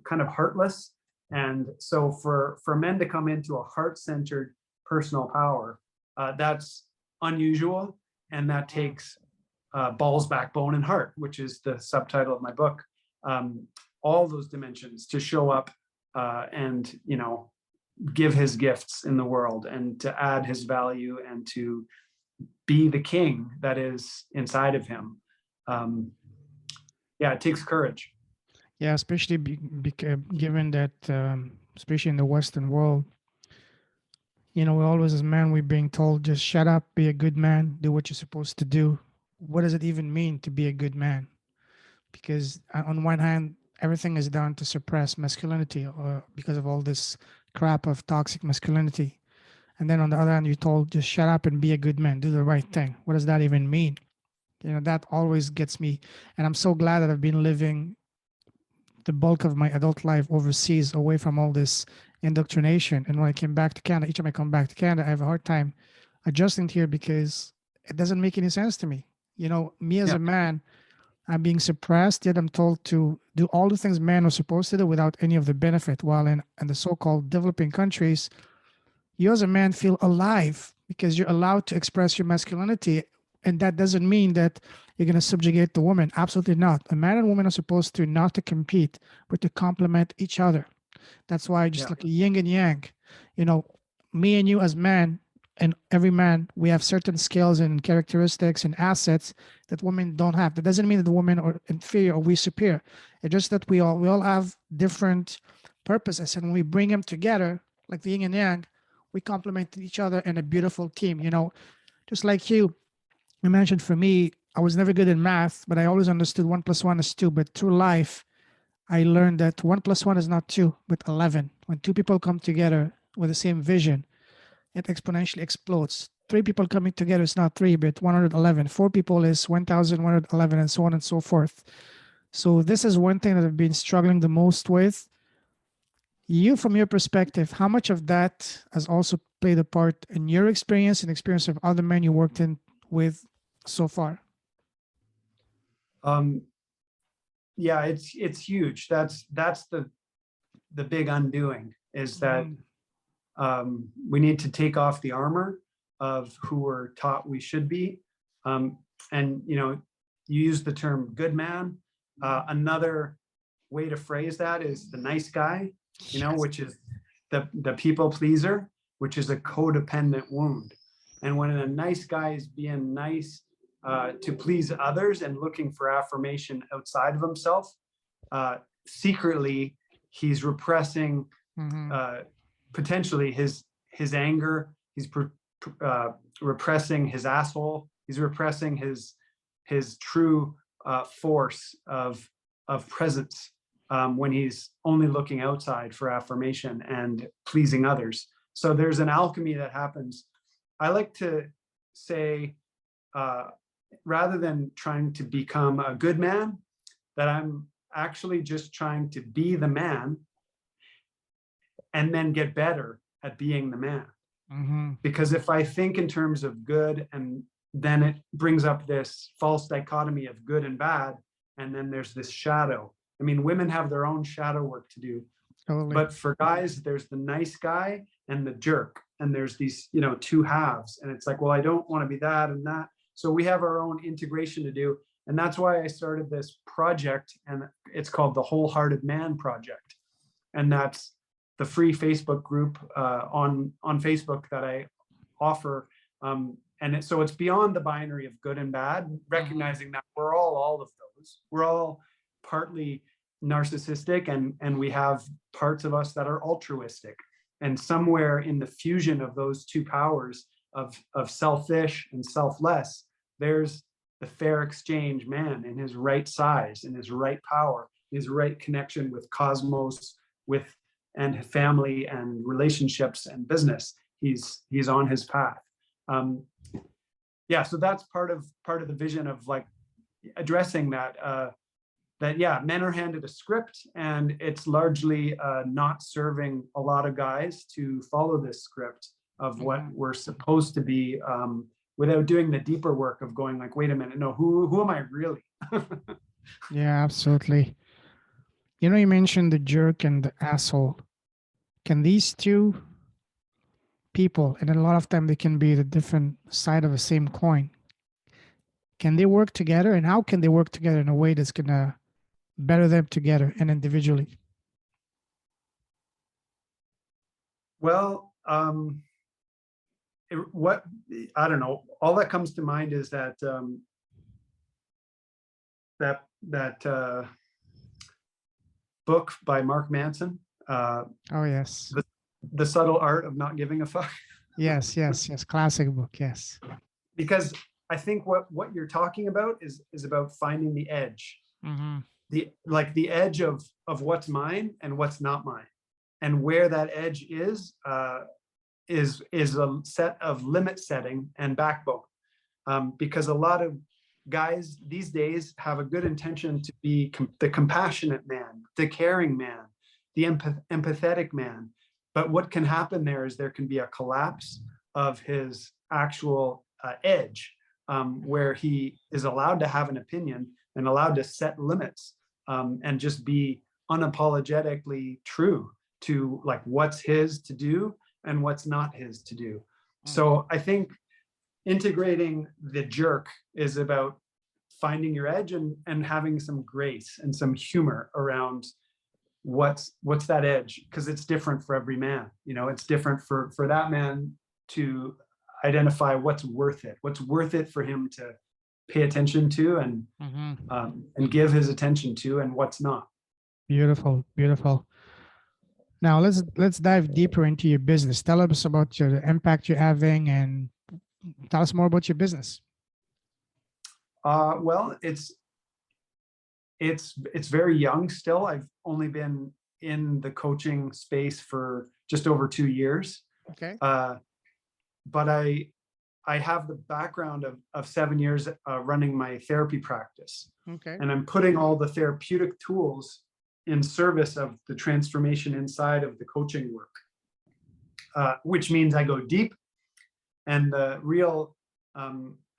[SPEAKER 2] kind of heartless. And so for men to come into a heart-centered personal power, that's unusual, and that takes balls, backbone, and heart, which is the subtitle of my book. All those dimensions to show up and give his gifts in the world, and to add his value, and to be the king that is inside of him. It takes courage.
[SPEAKER 1] Yeah, especially given that, especially in the Western world, we always, as men, we're being told, just shut up, be a good man, do what you're supposed to do. What does it even mean to be a good man? Because on one hand, everything is done to suppress masculinity because of all this crap of toxic masculinity. And then on the other hand, you're told, just shut up and be a good man, do the right thing. What does that even mean? That always gets me. And I'm so glad that I've been living the bulk of my adult life overseas, away from all this indoctrination. And when I came back to Canada, each time I come back to Canada, I have a hard time adjusting here because it doesn't make any sense to me. Me as
[SPEAKER 2] Yeah.
[SPEAKER 1] a man, I'm being suppressed, yet I'm told to do all the things men are supposed to do without any of the benefit. While in the so-called developing countries, you as a man feel alive because you're allowed to express your masculinity. And that doesn't mean that you're going to subjugate the woman. Absolutely not. A man and woman are supposed to not to compete, but to complement each other. That's why just like a yin and yang, me and you as men and every man, we have certain skills and characteristics and assets that women don't have. That doesn't mean that the women are inferior or we superior. It's just that we all have different purposes. And when we bring them together, like the yin and yang, we complement each other in a beautiful team. Just like you mentioned, for me, I was never good in math, but I always understood 1 + 1 is 2. But through life, I learned that 1 + 1 is not 2, but 11. When two people come together with the same vision, it exponentially explodes. Three people coming together is not 3, but 111. Four people is 1,111, and so on and so forth. So this is one thing that I've been struggling the most with. You, from your perspective, how much of that has also played a part in your experience and experience of other men you worked in with so far?
[SPEAKER 2] Yeah, it's huge. That's the big undoing, is that we need to take off the armor of who we're taught we should be. And you use the term good man. Another way to phrase that is the nice guy, which is the people pleaser, which is a codependent wound. And when a nice guy is being nice to please others and looking for affirmation outside of himself, secretly he's repressing potentially his anger. He's repressing his asshole. He's repressing his true force of presence when he's only looking outside for affirmation and pleasing others. So there's an alchemy that happens. I like to say, rather than trying to become a good man, that I'm actually just trying to be the man and then get better at being the man. Because if I think in terms of good, and then it brings up this false dichotomy of good and bad, and then there's this shadow. I mean, women have their own shadow work to do. Totally. But for guys, there's the nice guy and the jerk, and there's these two halves, and it's like, well, I don't want to be that and that. So we have our own integration to do, and that's why I started this project, and it's called the Wholehearted Man Project, and that's the free Facebook group on Facebook that I offer. And so it's beyond the binary of good and bad, recognizing that we're all of those. We're all partly narcissistic, and we have parts of us that are altruistic. And somewhere in the fusion of those two powers of selfish and selfless, there's the fair exchange man in his right size, in his right power, his right connection with cosmos, and family and relationships and business. He's on his path. So that's part of the vision of like addressing that men are handed a script, and it's largely not serving a lot of guys to follow this script of what we're supposed to be, without doing the deeper work of going like, wait a minute, no, who am I really?
[SPEAKER 1] Yeah, absolutely. You mentioned the jerk and the asshole. Can these two people, and a lot of time they can be the different side of the same coin, can they work together, and how can they work together in a way that's gonna better them together and individually?
[SPEAKER 2] Well, what I don't know. All that comes to mind is that that book by Mark Manson.
[SPEAKER 1] Oh yes,
[SPEAKER 2] the Subtle Art of Not Giving a Fuck.
[SPEAKER 1] Yes, yes, yes. Classic book. Yes.
[SPEAKER 2] Because I think what you're talking about is about finding the edge,
[SPEAKER 1] Mm-hmm.
[SPEAKER 2] the edge of what's mine and what's not mine, and where that edge is a set of limit setting and backbone. Because a lot of guys these days have a good intention to be the compassionate man, the caring man, the empathetic man. But what can happen there is there can be a collapse of his actual edge, where he is allowed to have an opinion and allowed to set limits, and just be unapologetically true to like what's his to do and what's not his to do. So I think integrating the jerk is about finding your edge and having some grace and some humor around what's that edge, because it's different for every man. You know, it's different for that man to identify what's worth it for him to pay attention to and give his attention to, and what's not.
[SPEAKER 1] Beautiful, beautiful. Now let's dive deeper into your business. Tell us about the impact you're having, and tell us more about your business.
[SPEAKER 2] Well, it's very young still. I've only been in the coaching space for just over 2 years.
[SPEAKER 1] Okay.
[SPEAKER 2] But I have the background of 7 years running my therapy practice.
[SPEAKER 1] Okay.
[SPEAKER 2] And I'm putting all the therapeutic tools in service of the transformation inside of the coaching work, which means I go deep. And the real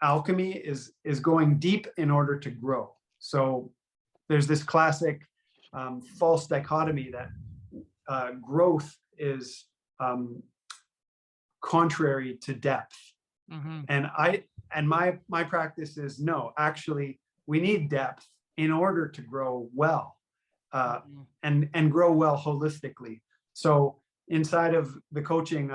[SPEAKER 2] alchemy is going deep in order to grow. So there's this classic false dichotomy that growth is contrary to depth. And my practice is no, actually, we need depth in order to grow well, and grow well holistically. So inside of the coaching,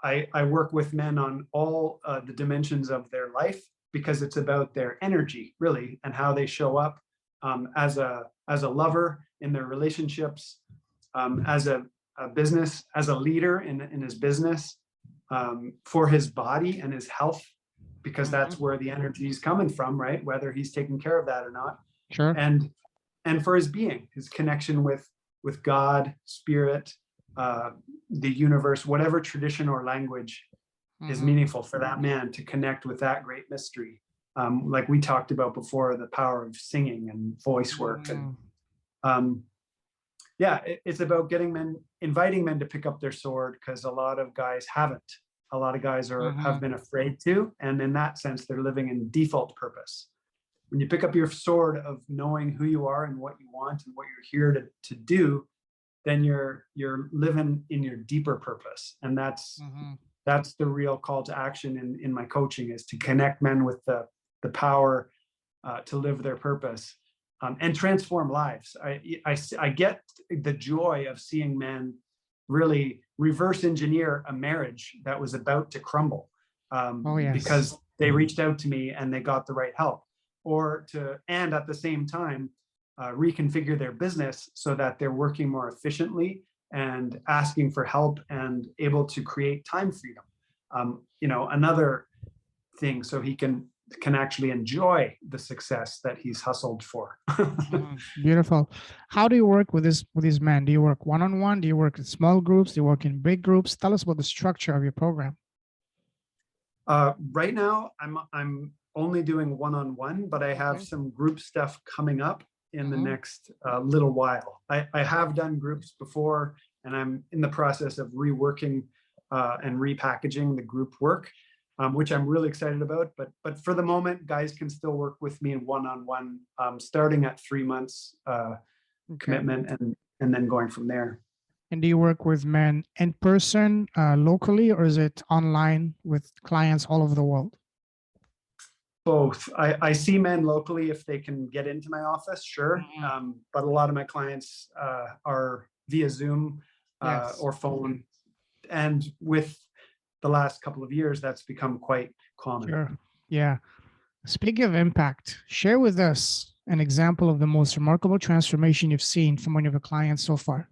[SPEAKER 2] I work with men on all the dimensions of their life, because it's about their energy really, and how they show up as a lover in their relationships, as a business, as a leader in his business, for his body and his health, because that's where the energy is coming from, right? Whether he's taking care of that or not.
[SPEAKER 1] Sure.
[SPEAKER 2] And for his being, his connection with God, spirit, the universe, whatever tradition or language is meaningful for that man to connect with that great mystery. Like we talked about before, the power of singing and voice work. And it's about inviting men to pick up their sword, because a lot of guys haven't. A lot of guys have been afraid to, and in that sense, they're living in default purpose. When you pick up your sword of knowing who you are and what you want and what you're here to do, then you're living in your deeper purpose. And that's the real call to action in my coaching, is to connect men with the power to live their purpose, and transform lives. I get the joy of seeing men really reverse engineer a marriage that was about to crumble, because they reached out to me and they got the right help, and at the same time reconfigure their business so that they're working more efficiently and asking for help and able to create time freedom. Another thing, so he can actually enjoy the success that he's hustled for.
[SPEAKER 1] Beautiful. How do you work with these men? Do you work one-on-one? Do you work in small groups? Do you work in big groups? Tell us about the structure of your program.
[SPEAKER 2] Right now, I'm only doing one-on-one, but I have some group stuff coming up in the next little while. I have done groups before, and I'm in the process of reworking and repackaging the group work, which I'm really excited about. But for the moment, guys can still work with me one-on-one, starting at 3 months commitment, and then going from there.
[SPEAKER 1] And do you work with men in person, locally, or is it online with clients all over the world?
[SPEAKER 2] Both. I see men locally if they can get into my office, sure. But a lot of my clients are via Zoom or phone. And with the last couple of years, that's become quite common.
[SPEAKER 1] Sure. Yeah. Speaking of impact, share with us an example of the most remarkable transformation you've seen from one of your clients so far.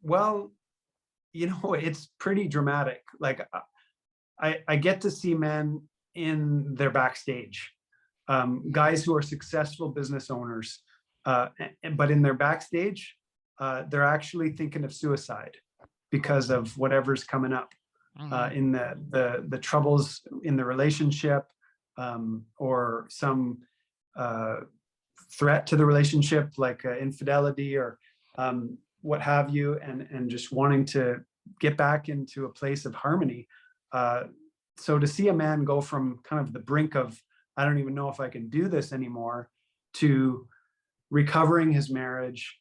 [SPEAKER 2] Well, it's pretty dramatic. Like I get to see men in their backstage, guys who are successful business owners, but in their backstage, they're actually thinking of suicide because of whatever's coming up, in the troubles in the relationship, or some threat to the relationship, like infidelity or what have you, and just wanting to get back into a place of harmony. So to see a man go from kind of the brink of, I don't even know if I can do this anymore, to recovering his marriage,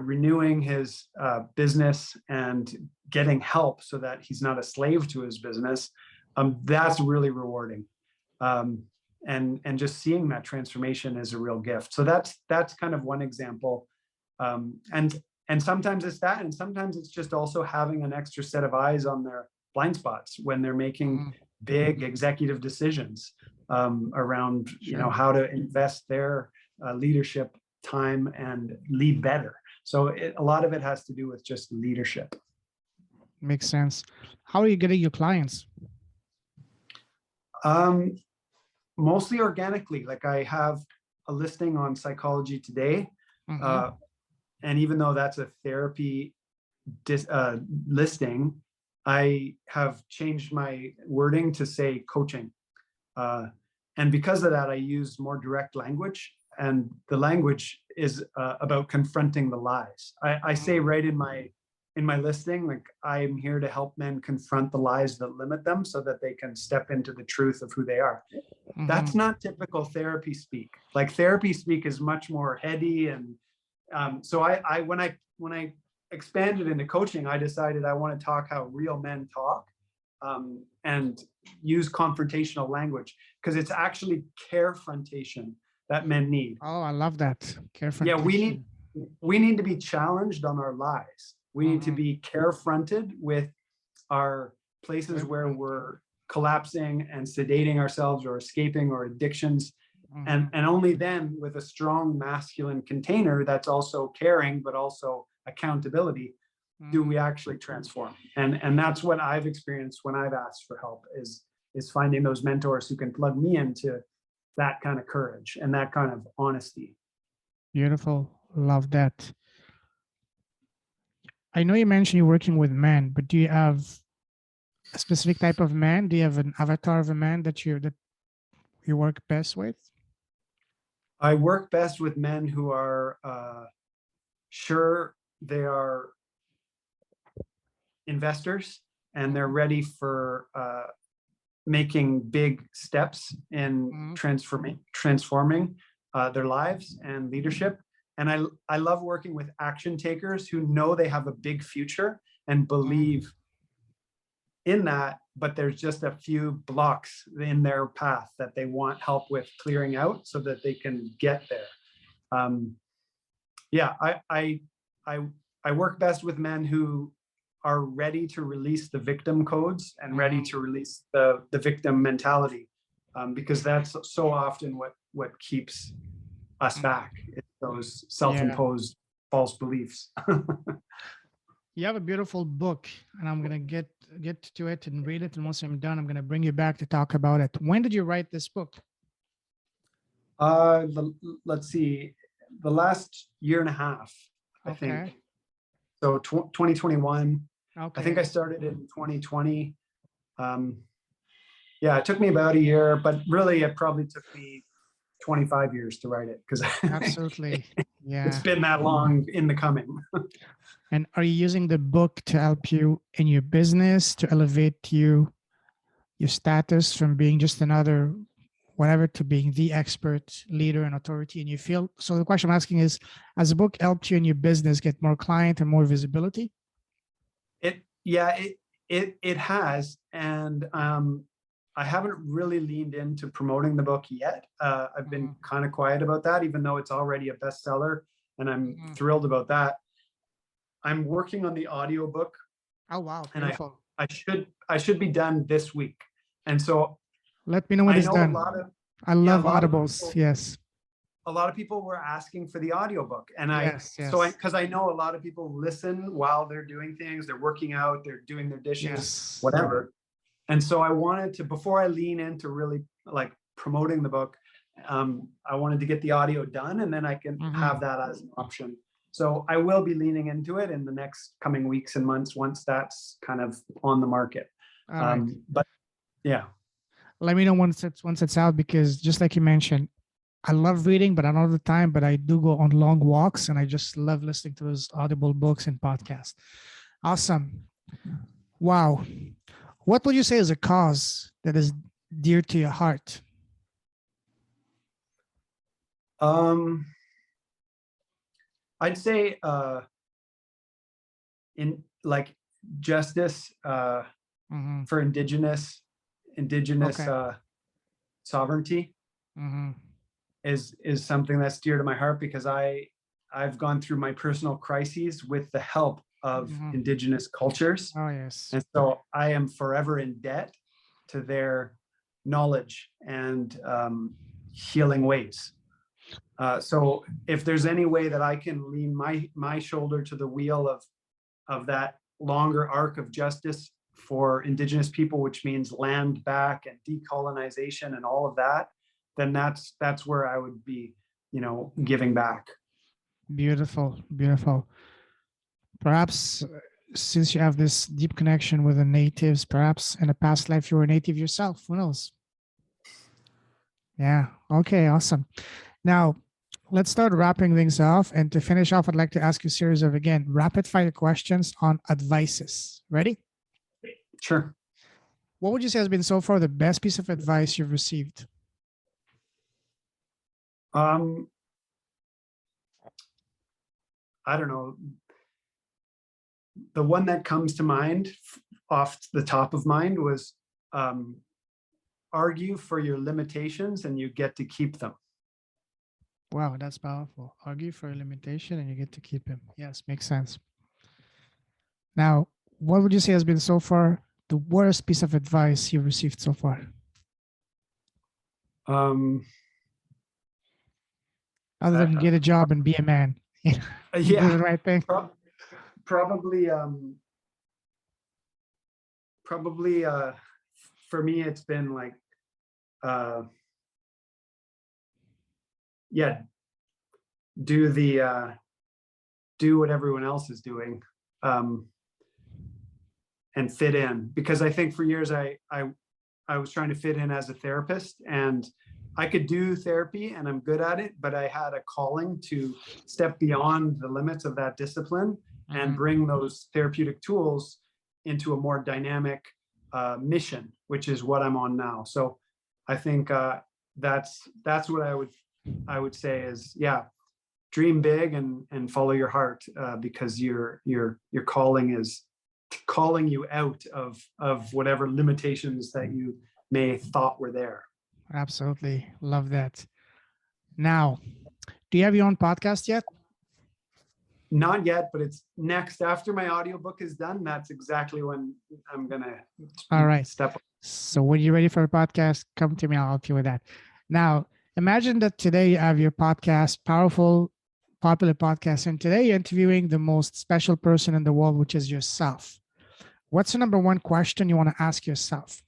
[SPEAKER 2] renewing his business, and getting help so that he's not a slave to his business, that's really rewarding. And just seeing that transformation is a real gift. So that's kind of one example. And sometimes it's that, and sometimes it's just also having an extra set of eyes on their blind spots when they're making big executive decisions, around, how to invest their leadership time and lead better. So a lot of it has to do with just leadership.
[SPEAKER 1] Makes sense. How are you getting your clients?
[SPEAKER 2] Mostly organically. Like I have a listing on Psychology Today. And even though that's a therapy listing, I have changed my wording to say coaching. And because of that, I use more direct language. And the language is about confronting the lies. I say right in my listing, like, I'm here to help men confront the lies that limit them so that they can step into the truth of who they are. That's not typical therapy speak. Like therapy speak is much more heady. And so when I expanded into coaching, I decided I want to talk how real men talk, and use confrontational language, because it's actually carefrontation that men need.
[SPEAKER 1] Oh, I love that. Carefrontation.
[SPEAKER 2] Yeah, we need to be challenged on our lies. We need to be carefronted with our places where we're collapsing and sedating ourselves or escaping, or addictions. And only then, with a strong masculine container that's also caring but also accountability, do we actually transform. And that's what I've experienced when I've asked for help, is finding those mentors who can plug me into that kind of courage and that kind of honesty.
[SPEAKER 1] Beautiful. Love that. I know you mentioned you're working with men, but do you have a specific type of man? Do you have an avatar of a man that you work best with?
[SPEAKER 2] I work best with men who are sure they are investors and they're ready for making big steps in transforming their lives and leadership. And I love working with action takers who know they have a big future and believe in that, but there's just a few blocks in their path that they want help with clearing out so that they can get there. Yeah, I work best with men who are ready to release the victim codes and ready to release the victim mentality, because that's so often what keeps us back. It's those self-imposed false beliefs.
[SPEAKER 1] You have a beautiful book, and I'm gonna get to it and read it. And once I'm done, I'm gonna bring you back to talk about it. When did you write this book?
[SPEAKER 2] Let's see, the last year and a half, I think. So 2021. I think I started in 2020. Yeah, it took me about a year, but really it probably took me 25 years to write it, because
[SPEAKER 1] absolutely, yeah,
[SPEAKER 2] it's been that long in the coming.
[SPEAKER 1] And are you using the book to help you in your business, to elevate your status from being just another whatever to being the expert leader and authority in your field? So the question I'm asking is, has the book helped you in your business get more client and more visibility?
[SPEAKER 2] It has. And I haven't really leaned into promoting the book yet. I've been kind of quiet about that, even though it's already a bestseller, and I'm thrilled about that. I'm working on the audiobook.
[SPEAKER 1] Oh, wow.
[SPEAKER 2] Beautiful. And I should be done this week. And so
[SPEAKER 1] let me know when it's done. I love Audibles. Yes.
[SPEAKER 2] a lot of people were asking for the audiobook, and because I know a lot of people listen while they're doing things, they're working out, they're doing their dishes, whatever. And so I wanted to, before I lean into really like promoting the book, I wanted to get the audio done, and then I can have that as an option. So I will be leaning into it in the next coming weeks and months once that's kind of on the market. But yeah.
[SPEAKER 1] Let me know once it's out, because just like you mentioned, I love reading, but I don't have the time, but I do go on long walks, and I just love listening to those audible books and podcasts. Awesome. Wow. What would you say is a cause that is dear to your heart?
[SPEAKER 2] I'd say in like justice for indigenous sovereignty is something that's dear to my heart, because I've gone through my personal crises with the help of indigenous cultures.
[SPEAKER 1] Oh, yes.
[SPEAKER 2] And so I am forever in debt to their knowledge and healing ways. So if there's any way that I can lean my shoulder to the wheel of that longer arc of justice for indigenous people, which means land back and decolonization and all of that, then that's where I would be, giving back.
[SPEAKER 1] Beautiful, beautiful. Perhaps since you have this deep connection with the natives, perhaps in a past life you were a native yourself. Who knows? Yeah. Okay. Awesome. Now, let's start wrapping things off. And to finish off, I'd like to ask you a series of, again, rapid fire questions on advices. Ready?
[SPEAKER 2] Sure.
[SPEAKER 1] What would you say has been so far the best piece of advice you've received?
[SPEAKER 2] I don't know. The one that comes to mind off the top of mind was argue for your limitations and you get to keep them.
[SPEAKER 1] Wow, that's powerful. Argue for a limitation and you get to keep him. Yes, makes sense. Now, what would you say has been so far the worst piece of advice you've received so far? Other than get a job and be a man.
[SPEAKER 2] Yeah,
[SPEAKER 1] do the right thing.
[SPEAKER 2] Probably for me, it's been like, do what everyone else is doing, and fit in. Because I think for years I was trying to fit in as a therapist, and I could do therapy and I'm good at it, but I had a calling to step beyond the limits of that discipline and bring those therapeutic tools into a more dynamic mission, which is what I'm on now. So I think that's what I would say is, dream big and follow your heart, because your calling is calling you out of whatever limitations that you may thought were there.
[SPEAKER 1] Absolutely. Love that. Now, do you have your own podcast yet?
[SPEAKER 2] Not yet, but it's next. After my audiobook is done, that's exactly when I'm going to step up.
[SPEAKER 1] So when you're ready for a podcast, come to me. I'll help you with that. Now, imagine that today you have your podcast, powerful, popular podcast, and today you're interviewing the most special person in the world, which is yourself. What's the number one question you want to ask yourself?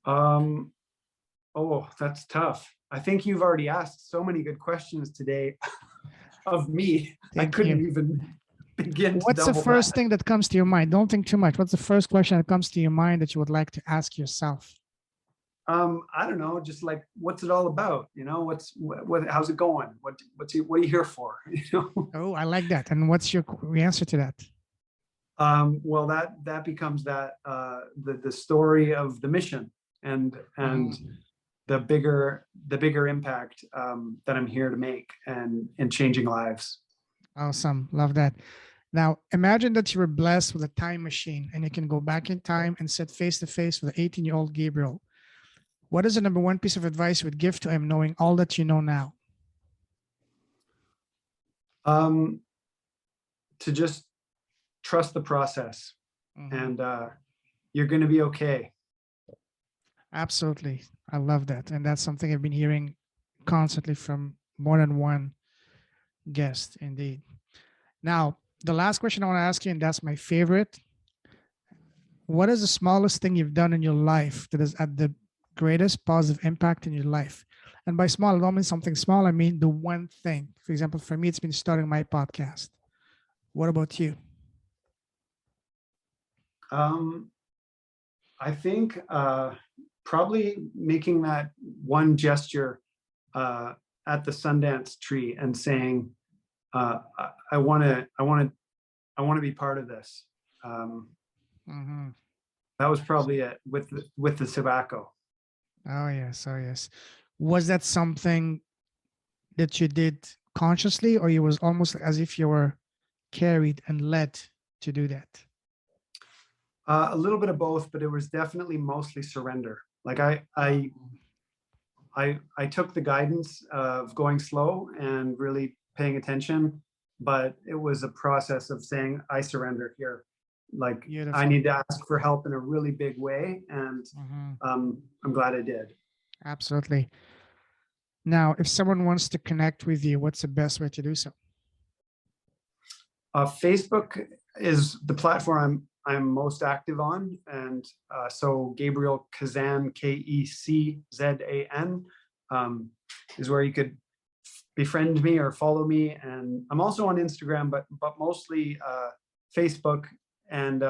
[SPEAKER 2] Oh, that's tough. I think you've already asked so many good questions today of me. I couldn't even begin.
[SPEAKER 1] What's the first thing that comes to your mind? Don't think too much. What's the first question that comes to your mind that you would like to ask yourself?
[SPEAKER 2] I don't know, just like, what's it all about? How's it going? What are you here for?
[SPEAKER 1] Oh, I like that. And what's your answer to that?
[SPEAKER 2] Well, that becomes the story of the mission and the bigger impact that I'm here to make and changing lives.
[SPEAKER 1] Awesome. Love that. Now, imagine that you were blessed with a time machine and you can go back in time and sit face to face with 18-year-old Gabriel. What is the number one piece of advice you would give to him, knowing all that you know now?
[SPEAKER 2] To just trust the process, and you're going to be okay.
[SPEAKER 1] Absolutely. I love that. And that's something I've been hearing constantly from more than one guest, indeed. Now, the last question I want to ask you, and that's my favorite. What is the smallest thing you've done in your life that has had the greatest positive impact in your life? And by small, I don't mean something small. I mean the one thing. For example, for me, it's been starting my podcast. What about you?
[SPEAKER 2] I think probably making that one gesture at the Sundance tree and saying, I want to be part of this.
[SPEAKER 1] Mm-hmm.
[SPEAKER 2] That was probably it with the tobacco.
[SPEAKER 1] Oh, yes. Oh, yes. Was that something that you did consciously, or it was almost as if you were carried and led to do that?
[SPEAKER 2] A little bit of both, but it was definitely mostly surrender. Like I took the guidance of going slow and really paying attention, but it was a process of saying, I surrender here. Like
[SPEAKER 1] Beautiful.
[SPEAKER 2] I need to ask for help in a really big way. And I'm glad I did.
[SPEAKER 1] Absolutely. Now, if someone wants to connect with you, what's the best way to do so?
[SPEAKER 2] Facebook is the platform I'm most active on, and so Gabriel Keczan, Keczan, is where you could befriend me or follow me. And I'm also on Instagram, but mostly Facebook. And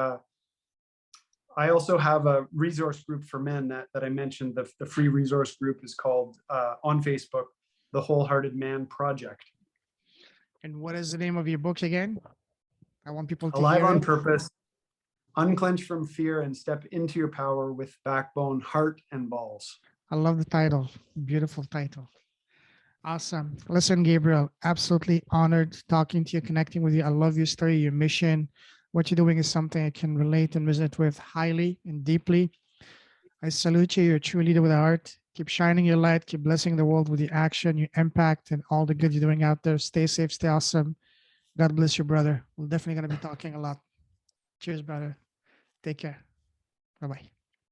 [SPEAKER 2] I also have a resource group for men that I mentioned. The free resource group is called on Facebook, the Wholehearted Man Project.
[SPEAKER 1] And what is the name of your book again? I want people to
[SPEAKER 2] Alive
[SPEAKER 1] hear
[SPEAKER 2] on
[SPEAKER 1] it.
[SPEAKER 2] Purpose, Unclench from Fear and Step into Your Power with Backbone, Heart, and Balls.
[SPEAKER 1] I love the title. Beautiful title. Awesome. Listen, Gabriel, absolutely honored talking to you, connecting with you. I love your story, your mission. What you're doing is something I can relate and resonate with highly and deeply. I salute you. You're a true leader with a heart. Keep shining your light. Keep blessing the world with your action, your impact, and all the good you're doing out there. Stay safe. Stay awesome. God bless you, brother. We're definitely going to be talking a lot. Cheers, brother. Take care. Bye-bye.